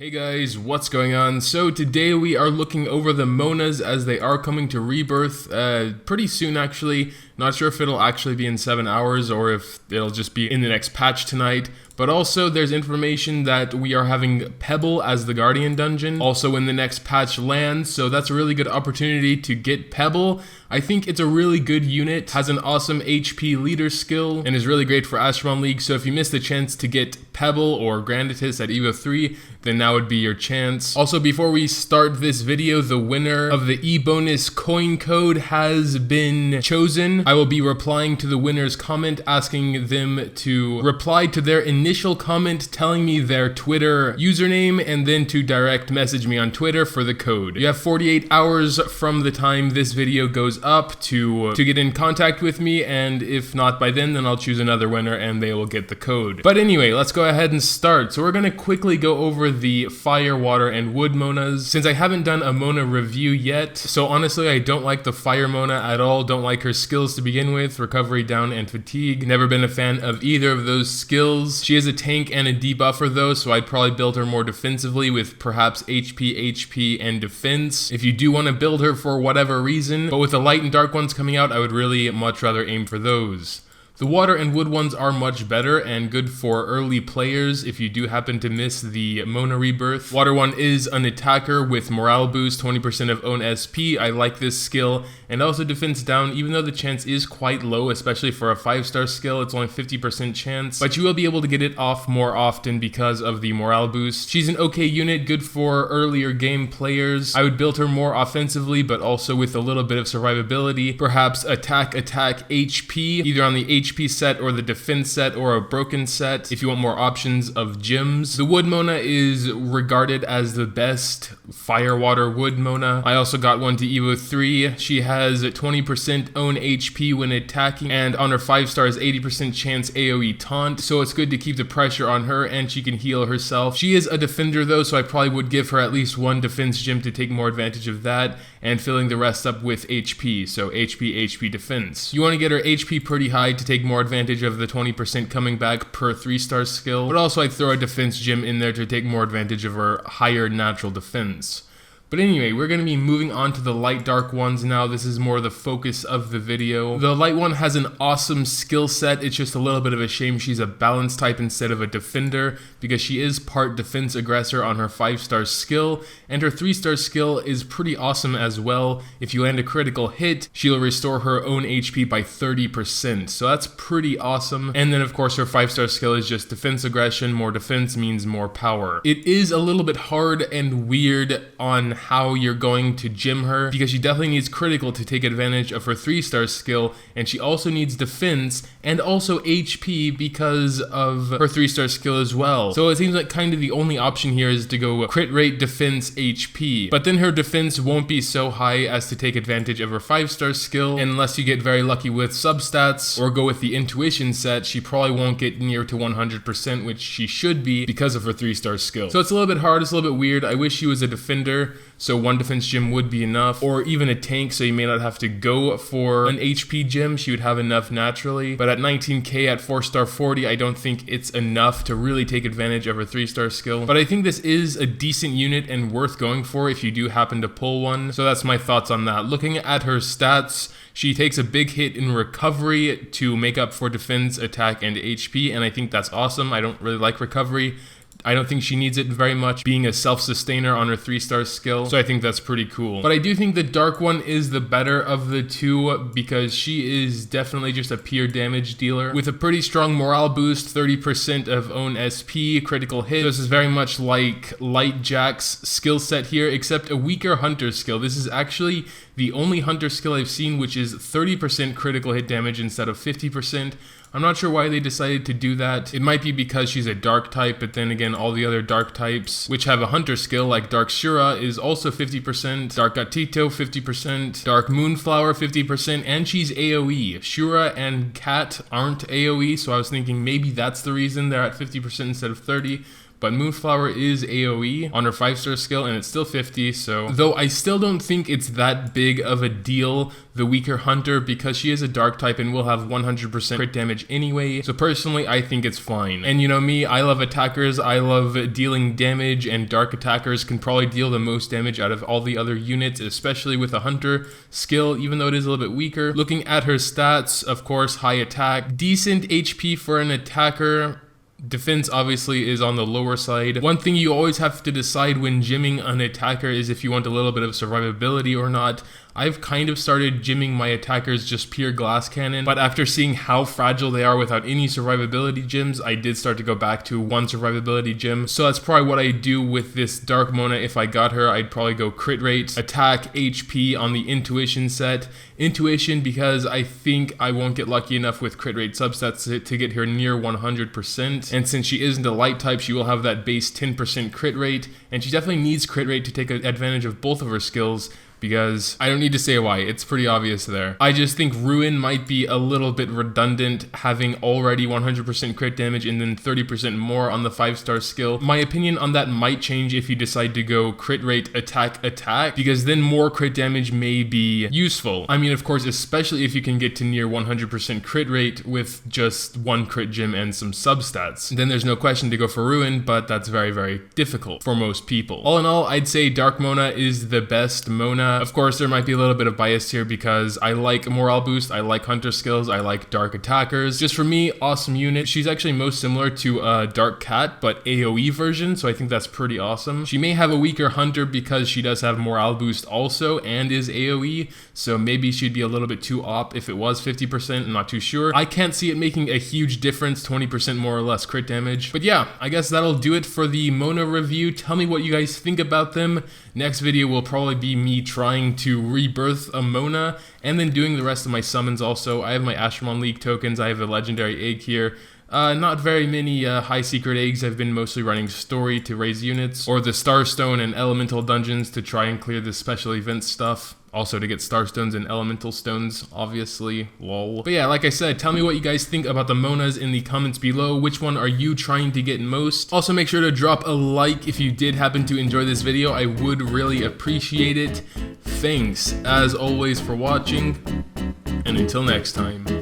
Hey guys, what's going on? So today we are looking over the Monas as they are coming to Rebirth pretty soon actually. Not sure if it'll actually be in 7 hours or if it'll just be in the next patch tonight. But also there's information that we are having Pebble as the Guardian dungeon also when the next patch lands, so that's a really good opportunity to get Pebble. I think it's a really good unit, has an awesome HP leader skill, and is really great for Astromon League, so if you missed the chance to get Pebble or Granditus at Evo 3, then now would be your chance. Also, before we start this video, the winner of the e-bonus coin code has been chosen. I will be replying to the winner's comment, asking them to reply to their initial comment telling me their Twitter username and then to direct message me on Twitter for the code. You have 48 hours from the time this video goes up to get in contact with me, and if not by then I'll choose another winner and they will get the code. But anyway, let's go ahead and start. So we're gonna quickly go over the fire, water, and wood Monas. Since I haven't done a Mona review yet, so honestly I don't like the fire Mona at all, don't like her skills to begin with, recovery, down, and fatigue. Never been a fan of either of those skills. She is a tank and a debuffer though, so I'd probably build her more defensively with perhaps HP, and defense if you do want to build her for whatever reason, but with the light and dark ones coming out, I would really much rather aim for those. The water and wood ones are much better and good for early players if you do happen to miss the Mona Rebirth. Water one is an attacker with morale boost, 20% of own SP. I like this skill, and also defense down, even though the chance is quite low, especially for a 5-star skill, it's only 50% chance, but you will be able to get it off more often because of the morale boost. She's an okay unit, good for earlier game players. I would build her more offensively, but also with a little bit of survivability. Perhaps attack, HP, either on the HP set or the defense set or a broken set if you want more options of gems. The wood Mona is regarded as the best fire, water, wood Mona. I also got one to Evo 3. She has 20% own HP when attacking, and on her 5 stars 80% chance AoE taunt, so it's good to keep the pressure on her, and she can heal herself. She is a defender though, so I probably would give her at least one defense gem to take more advantage of that, and filling the rest up with HP, so HP defense. You want to get her HP pretty high to take more advantage of the 20% coming back per 3-star skill, but also I'd throw a defense gem in there to take more advantage of her higher natural defense. But anyway, we're going to be moving on to the light dark ones now. This is more the focus of the video. The light one has an awesome skill set. It's just a little bit of a shame she's a balance type instead of a defender, because she is part defense aggressor on her 5-star skill, and her 3-star skill is pretty awesome as well. If you land a critical hit, she'll restore her own HP by 30%, so that's pretty awesome. And then of course her 5-star skill is just defense aggression. More defense means more power. It is a little bit hard and weird on how you're going to gem her, because she definitely needs critical to take advantage of her 3-star skill, and she also needs defense and also HP because of her 3-star skill as well. So it seems like kind of the only option here is to go crit rate, defense, HP, but then her defense won't be so high as to take advantage of her 5-star skill. Unless you get very lucky with substats or go with the intuition set, she probably won't get near to 100%, which she should be because of her 3-star skill. So it's a little bit hard, it's a little bit weird. I wish she was a defender, so one defense gem would be enough, or even a tank, so you may not have to go for an HP gem. She would have enough naturally, but at 19k at 4-star 40, I don't think it's enough to really take advantage of her 3-star skill. But I think this is a decent unit and worth going for if you do happen to pull one. So that's my thoughts on that. Looking at her stats, she takes a big hit in recovery to make up for defense, attack, and HP, and I think that's awesome. I don't really like recovery. I don't think she needs it very much, being a self-sustainer on her 3-star skill, so I think that's pretty cool. But I do think the dark one is the better of the two, because she is definitely just a pure damage dealer with a pretty strong morale boost, 30% of own SP, critical hit. So this is very much like Light Jack's skill set here, except a weaker hunter skill. This is actually the only hunter skill I've seen which is 30% critical hit damage instead of 50%. I'm not sure why they decided to do that. It might be because she's a dark type, but then again, all the other dark types which have a hunter skill, like Dark Shura, is also 50%, Dark Gatito 50%, Dark Moonflower 50%, and she's AoE. Shura and Cat aren't AoE, so I was thinking maybe that's the reason they're at 50% instead of 30%. but Moonflower is AoE on her 5-star skill, and it's still 50, so though I still don't think it's that big of a deal, the weaker Hunter, because she is a dark type and will have 100% crit damage anyway. So personally, I think it's fine. And you know me, I love attackers, I love dealing damage, and dark attackers can probably deal the most damage out of all the other units, especially with a Hunter skill, even though it is a little bit weaker. Looking at her stats, of course, high attack, decent HP for an attacker. Defense obviously is on the lower side. One thing you always have to decide when gymming an attacker is if you want a little bit of survivability or not. I've kind of started gymming my attackers just pure glass cannon, but after seeing how fragile they are without any survivability gyms, I did start to go back to one survivability gym. So that's probably what I do with this Dark Mona. If I got her, I'd probably go crit rate, attack, HP on the intuition set. Intuition because I think I won't get lucky enough with crit rate subsets to get her near 100%. And since she isn't a light type, she will have that base 10% crit rate, and she definitely needs crit rate to take advantage of both of her skills, because I don't need to say why, it's pretty obvious there. I just think Ruin might be a little bit redundant, having already 100% crit damage and then 30% more on the 5-star skill. My opinion on that might change if you decide to go crit rate, attack, attack, because then more crit damage may be useful. I mean, of course, especially if you can get to near 100% crit rate with just one crit gem and some substats. Then there's no question to go for Ruin, but that's very, very difficult for most people. All in all, I'd say Dark Mona is the best Mona. Of course, there might be a little bit of bias here because I like morale boost, I like hunter skills, I like dark attackers. Just for me, awesome unit. She's actually most similar to a Dark Cat, but AoE version, so I think that's pretty awesome. She may have a weaker hunter because she does have morale boost also and is AoE, so maybe she'd be a little bit too op if it was 50%, I'm not too sure. I can't see it making a huge difference, 20% more or less crit damage. But yeah, I guess that'll do it for the Mona review. Tell me what you guys think about them. Next video will probably be me trying to rebirth a Mona and then doing the rest of my summons also. I have my Astromon League tokens, I have a legendary egg here. Not very many high secret eggs. I've been mostly running story to raise units, or the Starstone and Elemental dungeons to try and clear the special event stuff. Also to get Starstones and Elemental Stones, obviously, lol. But yeah, like I said, tell me what you guys think about the Monas in the comments below. Which one are you trying to get most? Also, make sure to drop a like if you did happen to enjoy this video. I would really appreciate it. Thanks, as always, for watching, and until next time.